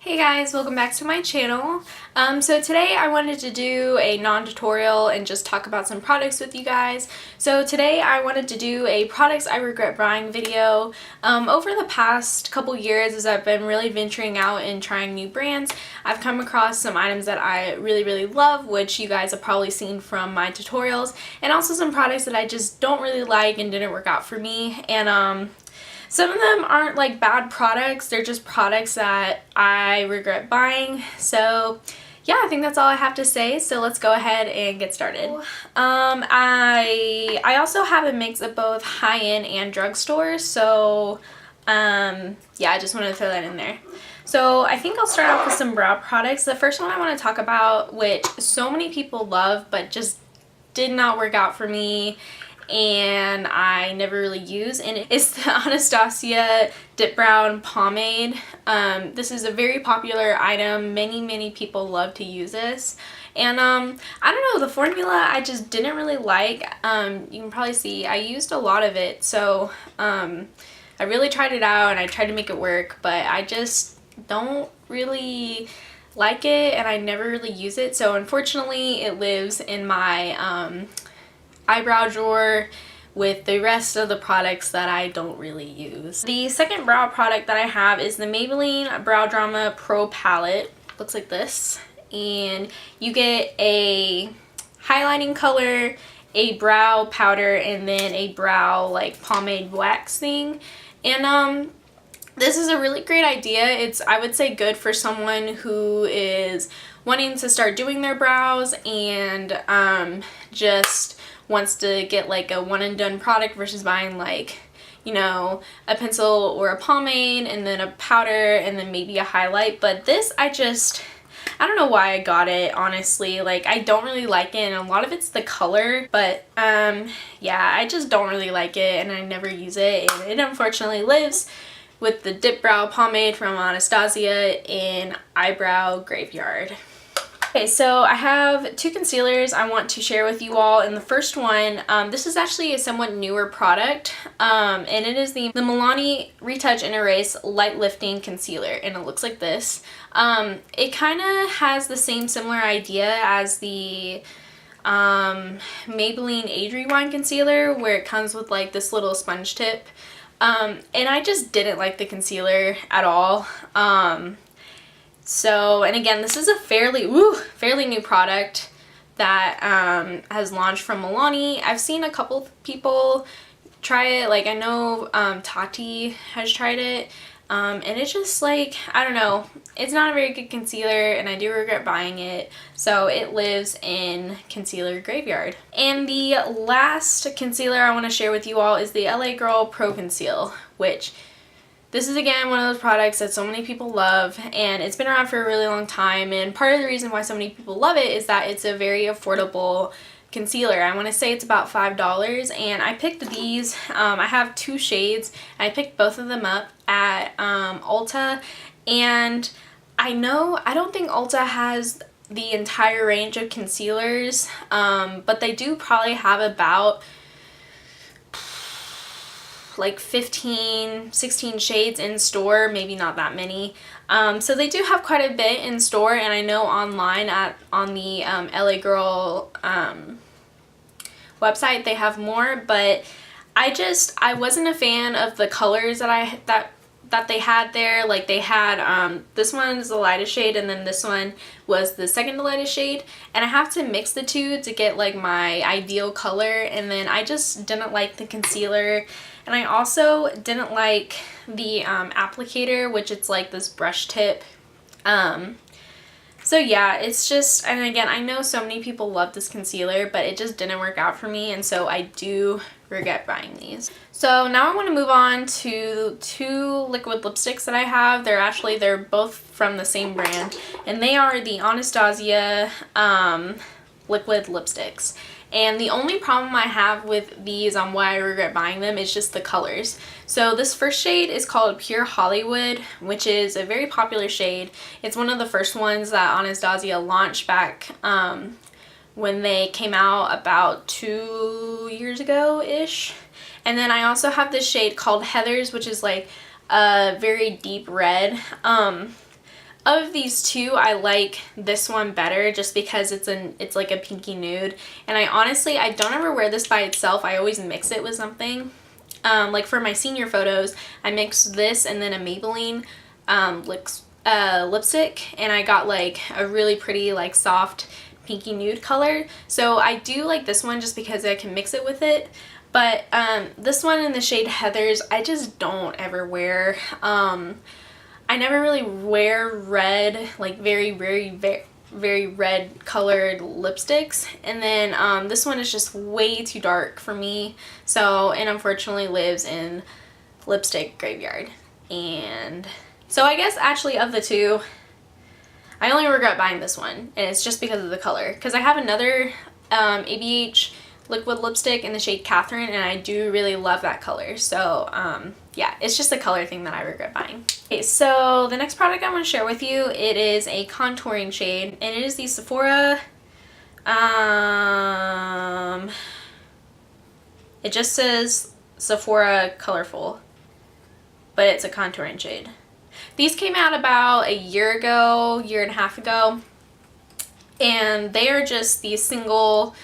Hey guys, welcome back to my channel. So today I wanted to do a non-tutorial and just talk about some products with you guys. So today I wanted to do a products I regret buying video. Over the past couple years, as I've been really venturing out and trying new brands, I've come across some items that I really love, which you guys have probably seen from my tutorials, and also some products that I just don't really like and didn't work out for me. And some of them aren't like bad products, they're just products that I regret buying. So yeah, I think that's all I have to say, so let's go ahead and get started. I also have a mix of both high-end and drugstore, so yeah, I just wanted to throw that in there. So I think I'll start off with some brow products. The first one I want to talk about, which so many people love but just did not work out for me and I never really use, and it's the Anastasia Dipbrow Pomade. This is a very popular item. Many people love to use this, and I don't know, the formula I just didn't really like. You can probably see I used a lot of it, so I really tried it out and I tried to make it work, but I just don't really like it and I never really use it, so unfortunately it lives in my eyebrow drawer with the rest of the products that I don't really use. The second brow product that I have is the Maybelline BrowDrama Pro Palette. Looks like this, and you get a highlighting color, a brow powder, and then a brow like pomade wax thing. And this is a really great idea. It's, I would say, good for someone who is wanting to start doing their brows and just wants to get like a one and done product versus buying like, you know, a pencil or a pomade and then a powder and then maybe a highlight. But this, I don't know why I got it, honestly. Like, I don't really like it, and a lot of it's the color, but yeah, I just don't really like it and I never use it, and it unfortunately lives with the Dipbrow pomade from Anastasia in Eyebrow Graveyard. Okay, so I have two concealers I want to share with you all, and the first one, this is actually a somewhat newer product, and it is the Milani Retouch and Erase Light Lifting Concealer, and it looks like this. It kind of has the same similar idea as the Maybelline Ivory Wine Concealer, where it comes with like this little sponge tip, and I just didn't like the concealer at all. So, and again, this is a fairly new product that has launched from Milani. I've seen a couple people try it, like I know Tarte has tried it, and it's just like, I don't know, it's not a very good concealer and I do regret buying it, so it lives in Concealer Graveyard. And the last concealer I want to share with you all is the LA Girl Pro Conceal, which this is again one of those products that so many people love, and it's been around for a really long time, and part of the reason why so many people love it is that it's a very affordable concealer. I want to say it's about $5, and I picked these. I have two shades. I picked both of them up at Ulta, and I don't think Ulta has the entire range of concealers, but they do probably have about like 16 shades in store, maybe not that many. So they do have quite a bit in store, and I know online on the LA Girl website they have more, but I wasn't a fan of the colors that they had there. Like they had this one is the lightest shade, and then this one was the second lightest shade, and I have to mix the two to get like my ideal color, and then I just didn't like the concealer. And I also didn't like the applicator, which it's like this brush tip. So yeah, it's just, and again, I know so many people love this concealer, but it just didn't work out for me, and so I do regret buying these. So now I want to move on to two liquid lipsticks that I have. They're both from the same brand, and they are the Anastasia liquid lipsticks. And the only problem I have with these on why I regret buying them is just the colors. So this first shade is called Pure Hollywood, which is a very popular shade. It's one of the first ones that Anastasia launched back when they came out about 2 years ago-ish. And then I also have this shade called Heathers, which is like a very deep red. of these two, I like this one better just because it's like a pinky nude. And I don't ever wear this by itself. I always mix it with something. Like for my senior photos, I mixed this and then a Maybelline lipstick, and I got like a really pretty like soft pinky nude color. So I do like this one just because I can mix it with it. But this one in the shade Heathers, I just don't ever wear. I never really wear red, like very red colored lipsticks. And then this one is just way too dark for me. So, and unfortunately lives in lipstick graveyard. And so I guess actually of the two, I only regret buying this one. And it's just because of the color. Because I have another ABH liquid lipstick in the shade Catherine, and I do really love that color. So yeah, it's just the color thing that I regret buying. Okay, so the next product I want to share with you, it is a contouring shade, and it is the Sephora, it just says Sephora Colorful, but it's a contouring shade. These came out about a year ago, year and a half ago, and they are just these single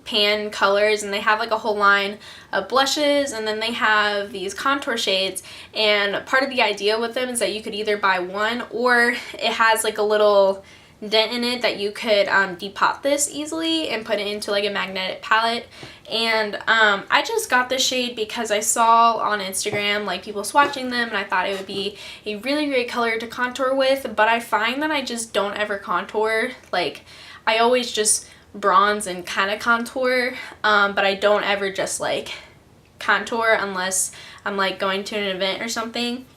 pan colors, and they have like a whole line of blushes, and then they have these contour shades. And part of the idea with them is that you could either buy one, or it has like a little dent in it that you could depot this easily and put it into like a magnetic palette. And I just got this shade because I saw on Instagram like people swatching them, and I thought it would be a really great color to contour with. But I find that I just don't ever contour. Like, I always just bronze and kind of contour, but I don't ever just like contour unless I'm like going to an event or something.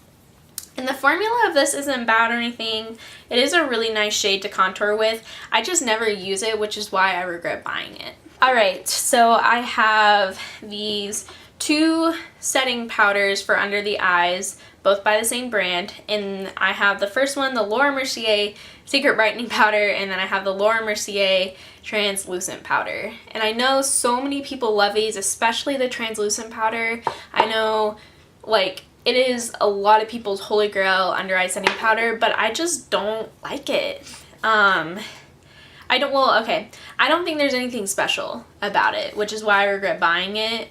And the formula of this isn't bad or anything. It is a really nice shade to contour with. I just never use it, which is why I regret buying it. Alright, so I have these two setting powders for under the eyes, both by the same brand. And I have the first one, the Laura Mercier Secret Brightening Powder, and then I have the Laura Mercier Translucent Powder. And I know so many people love these, especially the translucent powder. I know, like, it is a lot of people's holy grail under eye setting powder, but I just don't like it. I don't think there's anything special about it, which is why I regret buying it.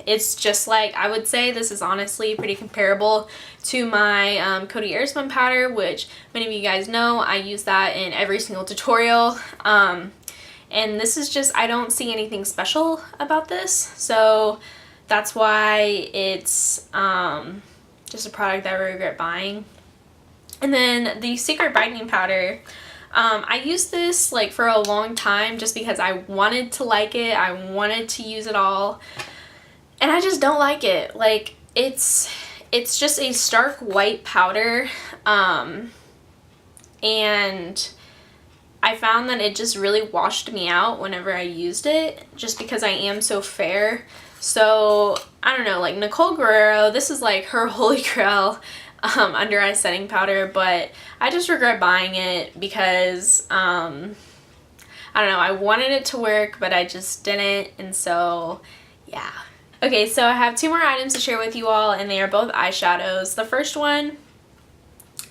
It's just like, I would say this is honestly pretty comparable to my Coty Airspun powder, which many of you guys know. I use that in every single tutorial. And this is just, I don't see anything special about this. So that's why it's just a product that I regret buying. And then the Secret Brightening Powder, I used this like for a long time just because I wanted to like it. I wanted to use it all. And I just don't like it. Like, it's just a stark white powder, and I found that it just really washed me out whenever I used it, just because I am so fair. So, I don't know, like Nicole Guerrero, this is like her holy grail under eye setting powder, but I just regret buying it because, I don't know, I wanted it to work, but I just didn't, and so, yeah. Okay, so I have two more items to share with you all, and they are both eyeshadows. The first one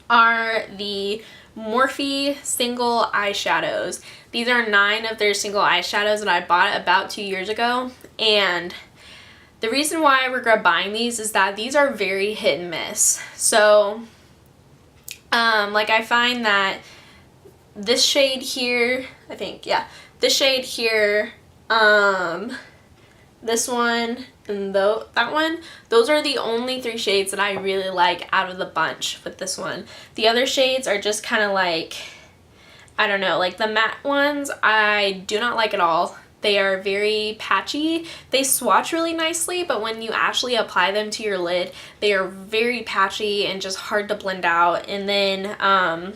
are the Morphe Single Eyeshadows. These are 9 of their single eyeshadows that I bought about 2 years ago, and the reason why I regret buying these is that these are very hit and miss. So, like, I find that this shade here, I think, yeah, this shade here, this one, and that one, those are the only 3 shades that I really like out of the bunch with this one. The other shades are just kind of like, I don't know, like the matte ones I do not like at all. They are very patchy. They swatch really nicely, but when you actually apply them to your lid, they are very patchy and just hard to blend out. And then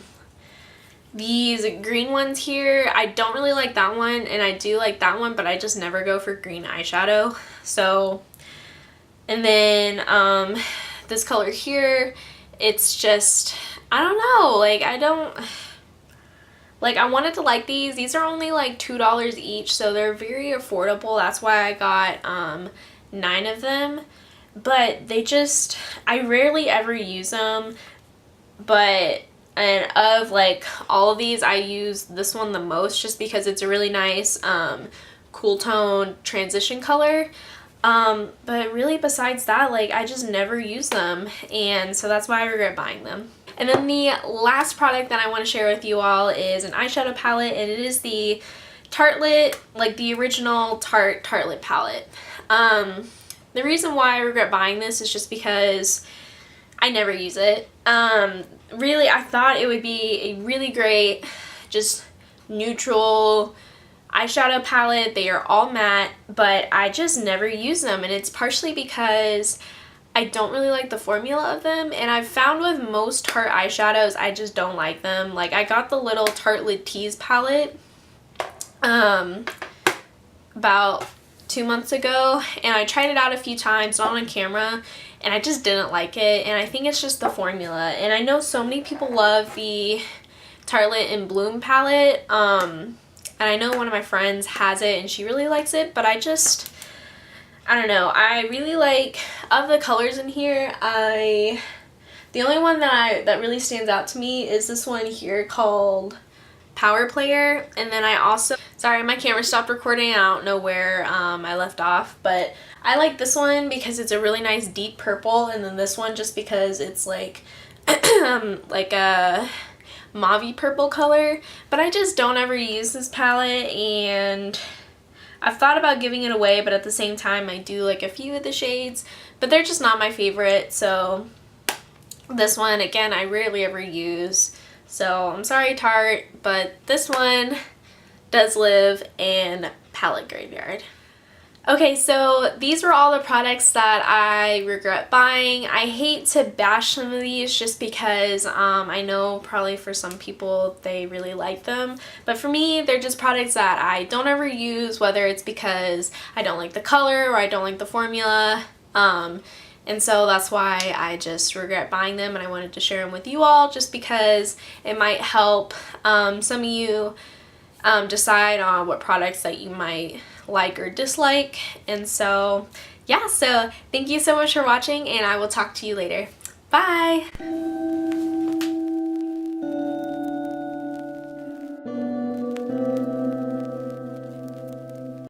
these green ones here, I don't really like that one, and I do like that one, but I just never go for green eyeshadow. So, and then this color here, it's just, I don't know, like I wanted to like these. These are only like $2 each, so they're very affordable. That's why I got 9 of them, but they just, I rarely ever use them. And of like all of these, I use this one the most just because it's a really nice cool tone transition color. But really besides that, like I just never use them, and so that's why I regret buying them. And then the last product that I want to share with you all is an eyeshadow palette, and it is the Tartelette, like the original Tartelette palette. The reason why I regret buying this is just because I never use it. Really, I thought it would be a really great, just neutral eyeshadow palette. They are all matte, but I just never use them, and it's partially because I don't really like the formula of them, and I've found with most Tarte eyeshadows, I just don't like them. Like, I got the little Tartelette Tease palette about 2 months ago, and I tried it out a few times, not on camera, and I just didn't like it, and I think it's just the formula. And I know so many people love the Tartelette in Bloom palette, and I know one of my friends has it, and she really likes it, but I don't know. I really like, of the colors in here, the only one that really stands out to me is this one here called Power Player. And then I also, sorry, my camera stopped recording. I don't know where I left off, but I like this one because it's a really nice deep purple, and then this one just because it's like like a mauve purple color. But I just don't ever use this palette, and I've thought about giving it away, but at the same time I do like a few of the shades, but they're just not my favorite. So this one, again, I rarely ever use. So I'm sorry, Tarte, but this one does live in palette graveyard. Okay, so these were all the products that I regret buying. I hate to bash some of these just because I know probably for some people they really like them. But for me, they're just products that I don't ever use, whether it's because I don't like the color or I don't like the formula. And so that's why I just regret buying them, and I wanted to share them with you all just because it might help some of you decide on what products that you might like or dislike. And so yeah, so thank you so much for watching, and I will talk to you later. Bye!